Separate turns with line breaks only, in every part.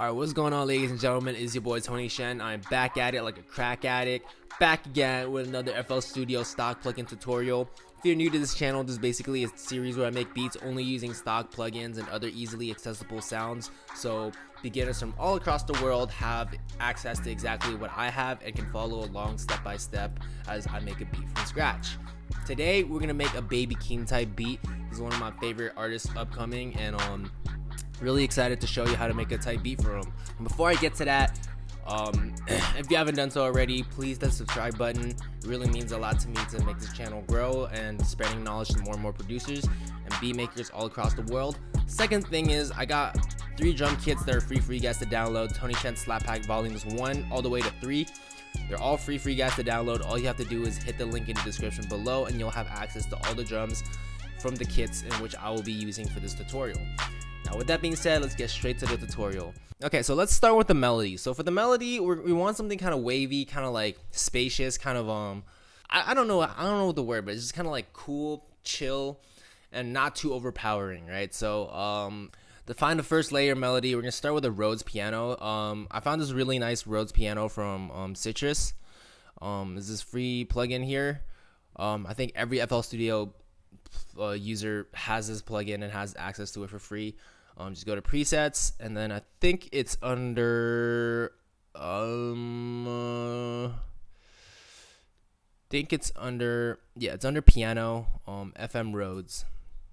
Alright, what's going on, ladies and gentlemen? It's your boy Tony Shen. I'm back at it like a crack addict, back again with another FL Studio stock plugin tutorial. If you're new to this channel, this is basically a series where I make beats only using stock plugins and other easily accessible sounds, so beginners from all across the world have access to exactly what I have and can follow along step by step as I make a beat from scratch. Today we're gonna make a baby Keem type beat. He's one of my favorite artists upcoming, and really excited to show you how to make a type beat for him. And before I get to that, if you haven't done so already, please hit the subscribe button. It really means a lot to me to make this channel grow and spreading knowledge to more and more producers and beat makers all across the world. Second thing is, I got 3 drum kits that are free for you guys to download. Tony Shen Slap Pack Volumes 1 all the way to 3. They're all free for you guys to download. All you have to do is hit the link in the description below and you'll have access to all the drums from the kits in which I will be using for this tutorial. Now, with that being said, let's get straight to the tutorial. Okay, so let's start with the melody. So for the melody, we want something kind of wavy, kind of like spacious, kind of I don't know what the word, but it's just kind of like cool, chill, and not too overpowering, right? So to find the first layer melody, we're gonna start with a Rhodes piano. I found this really nice Rhodes piano from Citrus. This is free plugin here. I think every FL Studio user has this plugin and has access to it for free. Just go to presets, and then I think it's under it's under piano, FM Rhodes,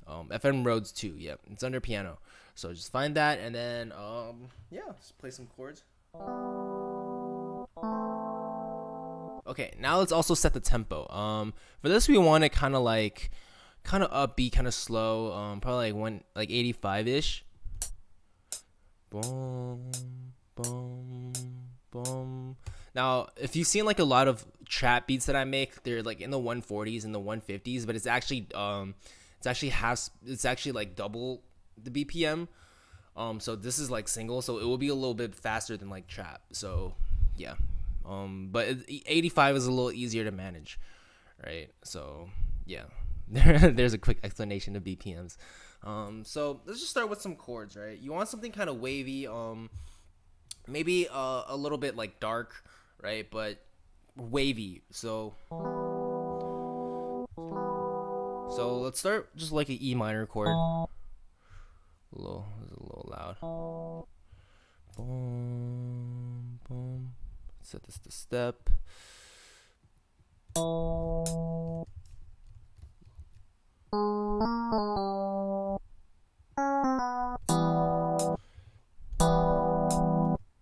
FM Rhodes 2. Yeah, it's under piano. So just find that, and then just play some chords. Okay, now let's also set the tempo. For this we want it kind of upbeat, kind of slow, probably like 85-ish. Boom, boom, boom. Now, if you've seen like a lot of trap beats that I make, they're like in the 140s and the 150s, but it's actually like double the BPM. So this is like single, so it will be a little bit faster than like trap. So yeah, but 85 is a little easier to manage, right? So yeah. There's a quick explanation of BPMs. So let's just start with some chords, right? You want something kind of wavy, maybe a little bit like dark, right? But wavy. So let's start just like an E minor chord. A little loud. Boom, boom. Set this to step.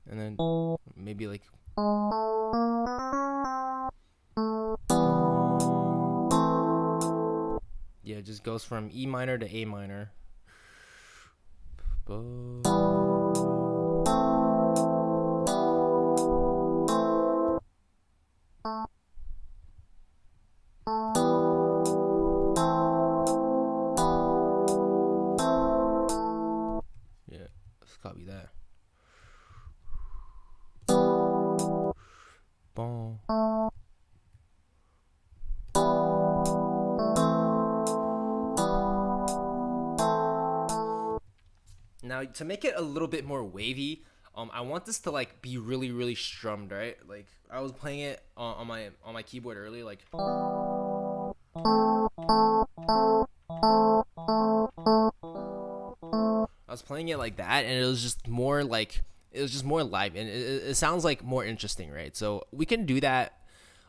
And then maybe like yeah, it just goes from E minor to A minor. Yeah, let's copy that. Boom. Now, to make it a little bit more wavy, I want this to like be really, really strummed, right? Like I was playing it on my keyboard earlier, like. I was playing it like that, and it was just more live, and it sounds like more interesting, right? So we can do that.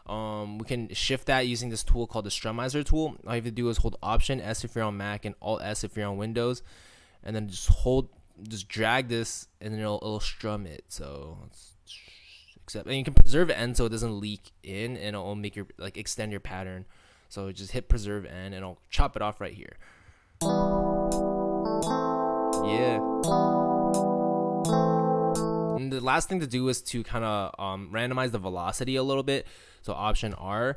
We can shift that using this tool called the Seinnheiser tool. All you have to do is hold Option S if you're on Mac and Alt S if you're on Windows, and then just drag this, and then it'll strum it. So and you can preserve end so it doesn't leak in, and it'll make your extend your pattern. So just hit preserve end, and I'll chop it off right here. Yeah. And the last thing to do is to kind of randomize the velocity a little bit. So Option R,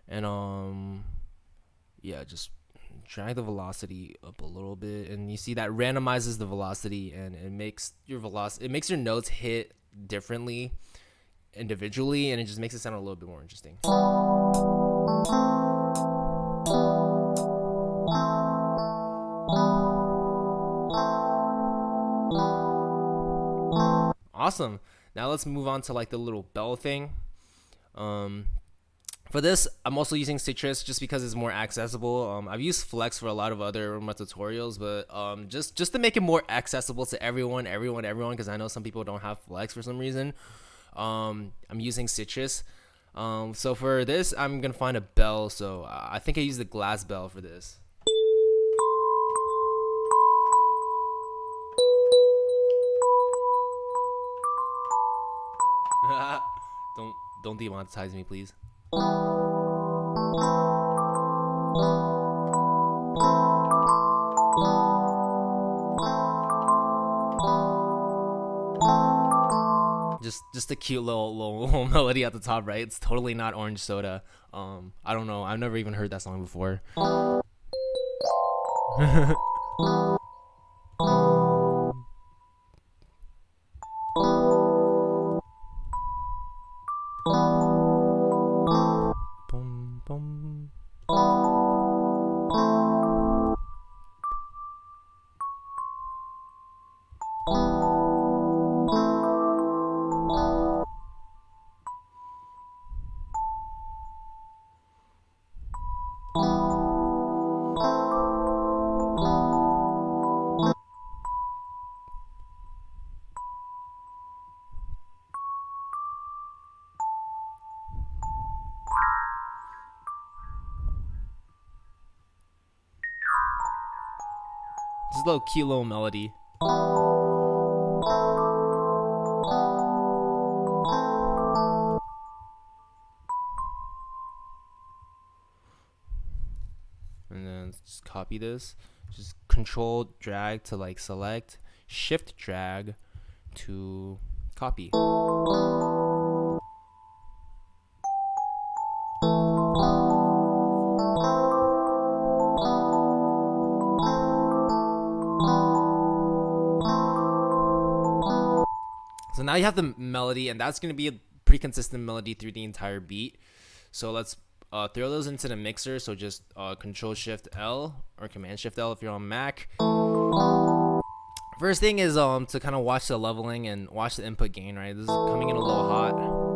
and just drag the velocity up a little bit, and you see that randomizes the velocity, and it makes your notes hit differently individually, and it just makes it sound a little bit more interesting. Awesome. Now let's move on to like the little bell thing. For this, I'm also using Citrus just because it's more accessible. I've used Flex for a lot of other remote tutorials, but just to make it more accessible to everyone, because I know some people don't have Flex for some reason. I'm using Citrus. So for this, I'm gonna find a bell. So I think I use the glass bell for this. Don't demonetize me, please. Just a cute little melody at the top, right? It's totally not Orange Soda. I don't know. I've never even heard that song before. Boom, boom. Just a little cute little melody. And then just copy this. Just control drag to like select, shift drag to copy. So now you have the melody, and that's going to be a pretty consistent melody through the entire beat. So let's throw those into the mixer. So just Control Shift L or Command Shift L if you're on Mac. First thing is to kind of watch the leveling and watch the input gain, right? This is coming in a little hot.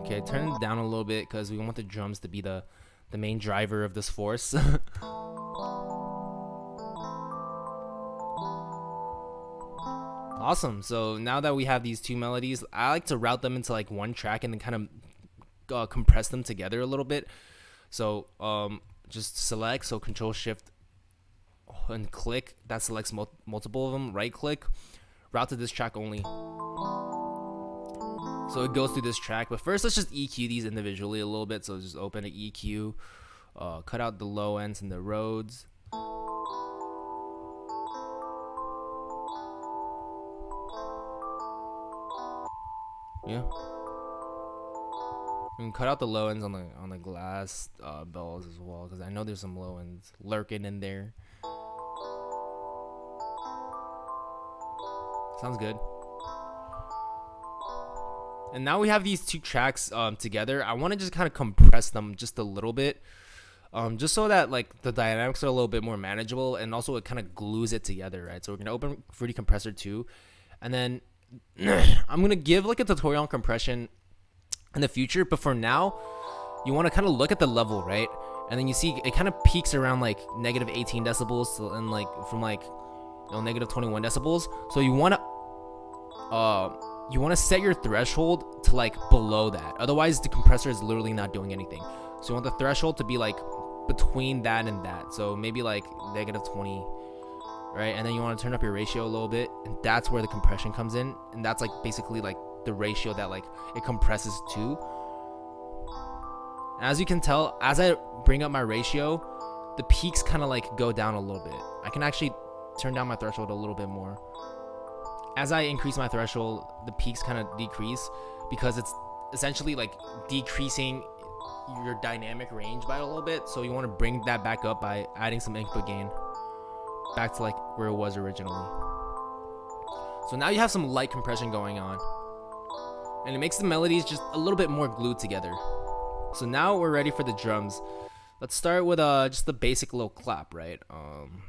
Okay, turn it down a little bit because we want the drums to be the main driver of this force. Awesome. So now that we have these two melodies, I like to route them into like one track and then kind of compress them together a little bit. So just select, so Control Shift and click. That selects multiple of them. Right click, route to this track only. So it goes through this track, but first let's just EQ these individually a little bit. So just open an EQ, cut out the low ends and the Rhodes. Yeah, and cut out the low ends on the glass bells as well, because I know there's some low ends lurking in there. Sounds good. And now we have these two tracks together. I want to just kind of compress them just a little bit, just so that like the dynamics are a little bit more manageable, and also it kind of glues it together, right? So we're gonna open Fruity Compressor 2, and then I'm gonna give like a tutorial on compression in the future. But for now, you want to kind of look at the level, right? And then you see it kind of peaks around like negative 18 decibels, and like from like negative 21 decibels. So you want to set your threshold to like below that. Otherwise the compressor is literally not doing anything. So you want the threshold to be like between that and that. So maybe like negative 20, right? And then you want to turn up your ratio a little bit, and that's where the compression comes in. And that's like basically like the ratio that like it compresses to. As you can tell, as I bring up my ratio, the peaks kind of like go down a little bit. I can actually turn down my threshold a little bit more. As I increase my threshold, the peaks kind of decrease, because it's essentially like decreasing your dynamic range by a little bit. So you want to bring that back up by adding some input gain back to like where it was originally. So now you have some light compression going on, and it makes the melodies just a little bit more glued together. So now we're ready for the drums. Let's start with just the basic little clap, right?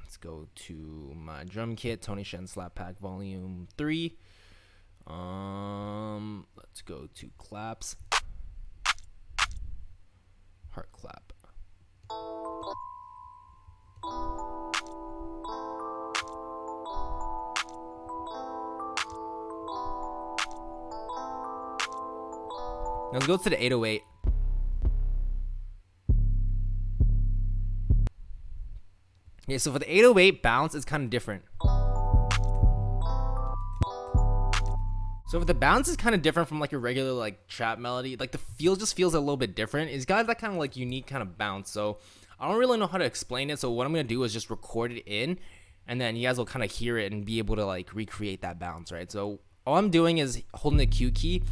Let's go to my drum kit, Tony Shen Slap Pack Volume 3. Let's go to claps. Heart clap. Now let's go to the 808. Yeah, so for the 808 bounce, it's kind of different. So for the bounce is kind of different from like a regular like trap melody. Like the feel just feels a little bit different. It's got that kind of like unique kind of bounce. So I don't really know how to explain it. So what I'm gonna do is just record it in, and then you guys will kind of hear it and be able to like recreate that bounce, right? So all I'm doing is holding the Q key,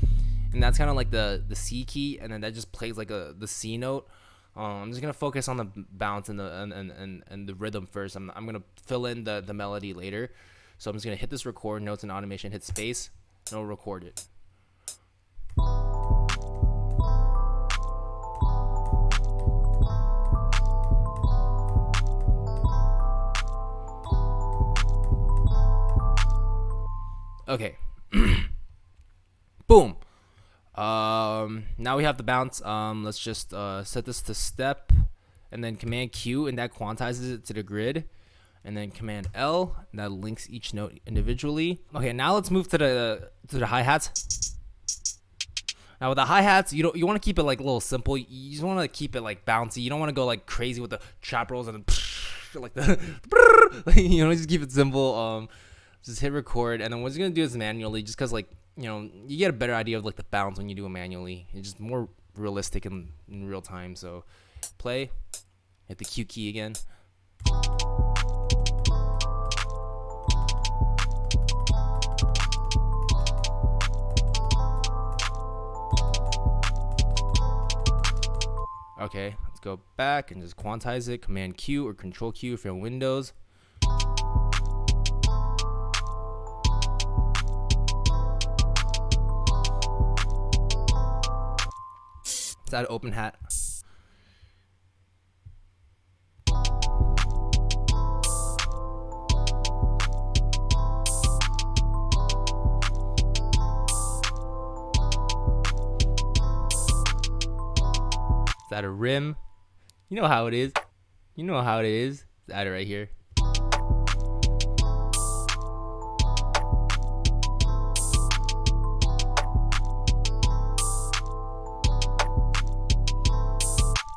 and that's kind of like the C key, and then that just plays like the C note. I'm just gonna focus on the bounce and the rhythm first. I'm gonna fill in the melody later. So I'm just gonna hit this record, notes and automation, hit space, and it'll record it. Okay. Boom. Now we have the bounce. Let's just set this to step, and then Command Q, and that quantizes it to the grid, and then Command L, and that links each note individually. Okay, now let's move to the hi-hats. Now with the hi-hats, you want to keep it like a little simple. You just want to keep it like bouncy. You don't want to go like crazy with the trap rolls and then like the just keep it simple. Just hit record, and then what you're gonna do is manually, just because like you get a better idea of like the bounce when you do it manually. It's just more realistic in real time. So play, hit the Q key again. Okay, let's go back and just quantize it. Command Q or Control Q if you're on Windows. That open hat. Is that a rim? You know how it is. You know how it is. Let's add it right here.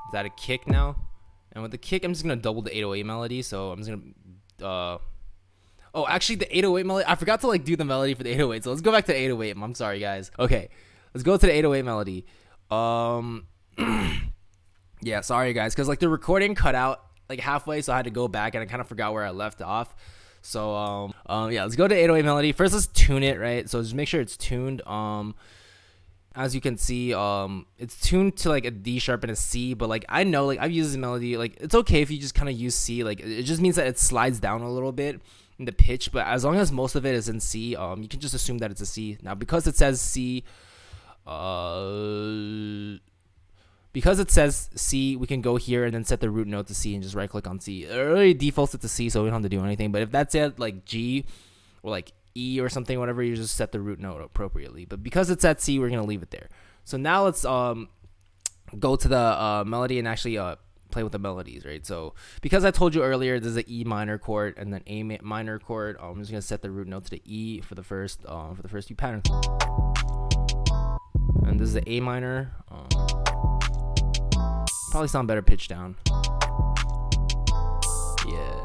Is that a kick now? And with the kick, I'm just gonna double the 808 melody. So I'm just gonna oh, actually the 808 melody, I forgot to like do the melody for the 808. So let's go back to the 808. I'm sorry guys. Okay, let's go to the 808 melody. Yeah, sorry guys, because like the recording cut out like halfway, so I had to go back and I kind of forgot where I left off. So yeah, let's go to 808 melody. First let's tune it, right? So just make sure it's tuned. As you can see, it's tuned to like a D sharp and a C, but like I know, like I've used this melody, like it's okay if you just kind of use C. Like it just means that it slides down a little bit in the pitch, but as long as most of it is in C, you can just assume that it's a C. Now because it says C, we can go here and then set the root note to C and just right click on C. It already defaults it to C, so we don't have to do anything. But if that's it, like G or like E or something, whatever, you just set the root note appropriately. But because it's at C, we're gonna leave it there. So now let's go to the melody and actually play with the melodies, right? So because I told you earlier, there's an E minor chord and then A minor chord. I'm just gonna set the root note to the E for the first few patterns. And this is the A minor. Probably sound better pitched down. Yeah.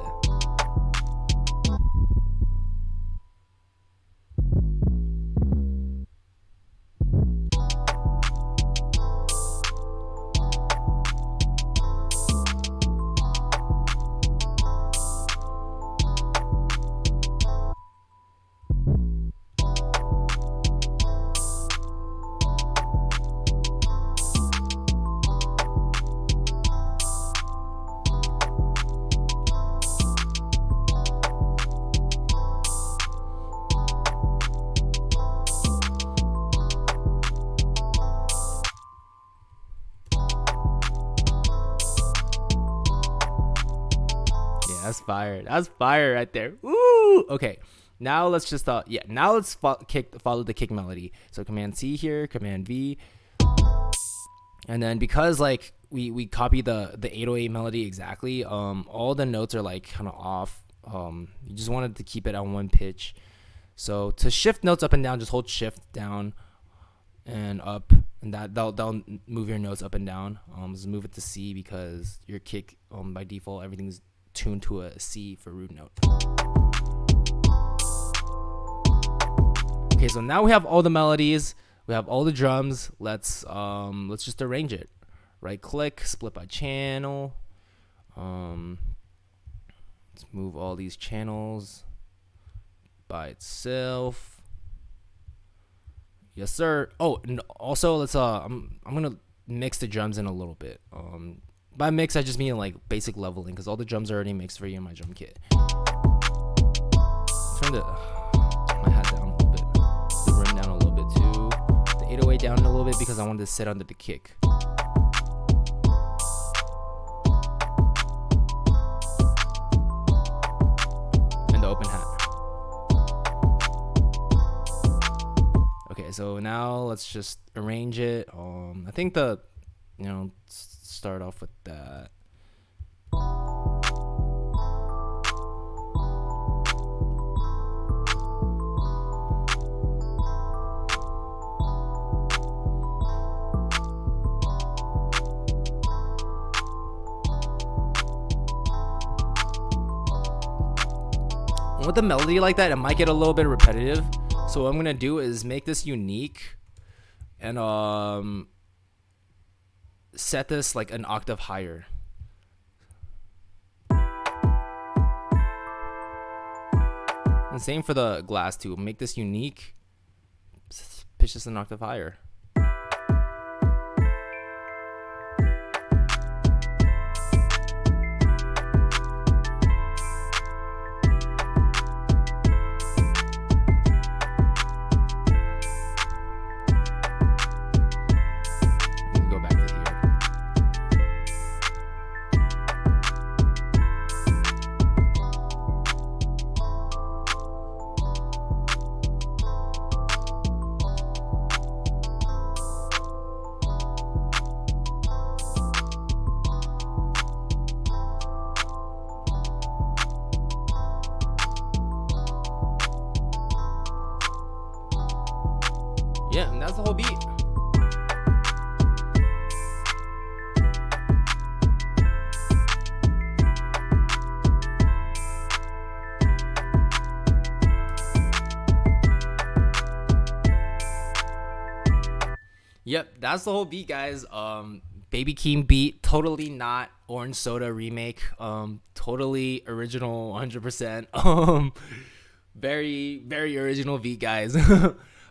That's fire. That's fire right there. Woo! Okay. Now let's just now let's follow the kick melody. So Command C here, Command V. And then because like we copy the 808 melody exactly, all the notes are like kind of off. You just wanted to keep it on one pitch. So to shift notes up and down, just hold shift down and up, and that'll move your notes up and down. Just move it to C because your kick by default everything's tuned to a C for root note. Okay, so now we have all the melodies, we have all the drums. Let's just arrange it. Right click, split by channel. Let's move all these channels by itself. Yes, sir. Oh, and also let's I'm gonna mix the drums in a little bit. By mix I just mean like basic leveling because all the drums are already mixed for you in my drum kit. Turn my hat down a little bit, the rim down a little bit too, the 808 down a little bit because I wanted to sit under the kick. And the open hat. Okay, so now let's just arrange it. I think start off with that. And with a melody like that, it might get a little bit repetitive. So what I'm gonna do is make this unique and set this like an octave higher. And same for the glass too. Make this unique, pitch this an octave higher. Yeah, and that's the whole beat. Yep, that's the whole beat, guys. Baby Keem beat, totally not Orange Soda remake. Totally original, 100%. Very, very original beat, guys.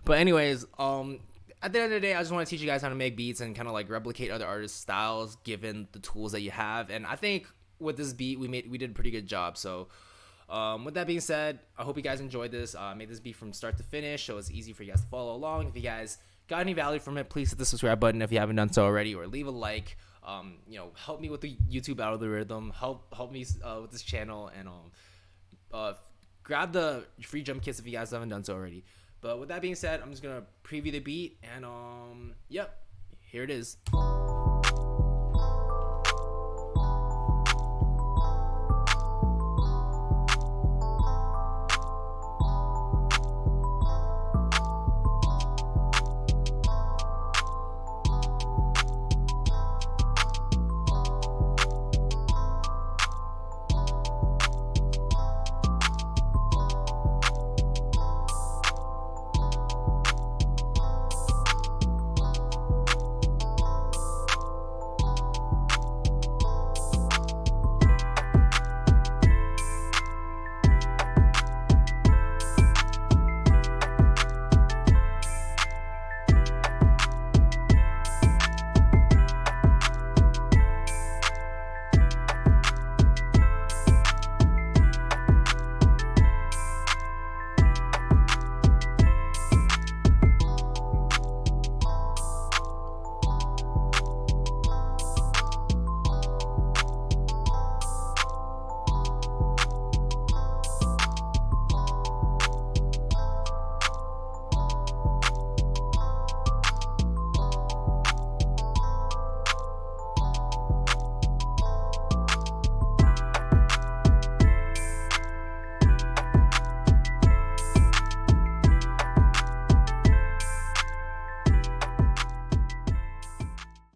But anyways, at the end of the day, I just want to teach you guys how to make beats and kind of like replicate other artists' styles given the tools that you have. And I think with this beat, we did a pretty good job. So with that being said, I hope you guys enjoyed this. I made this beat from start to finish, so it's easy for you guys to follow along. If you guys got any value from it, please hit the subscribe button if you haven't done so already, or leave a like. Help me with the YouTube algorithm. Help me with this channel, and grab the free drum kits if you guys haven't done so already. But with that being said, I'm just gonna preview the beat, and yep, here it is.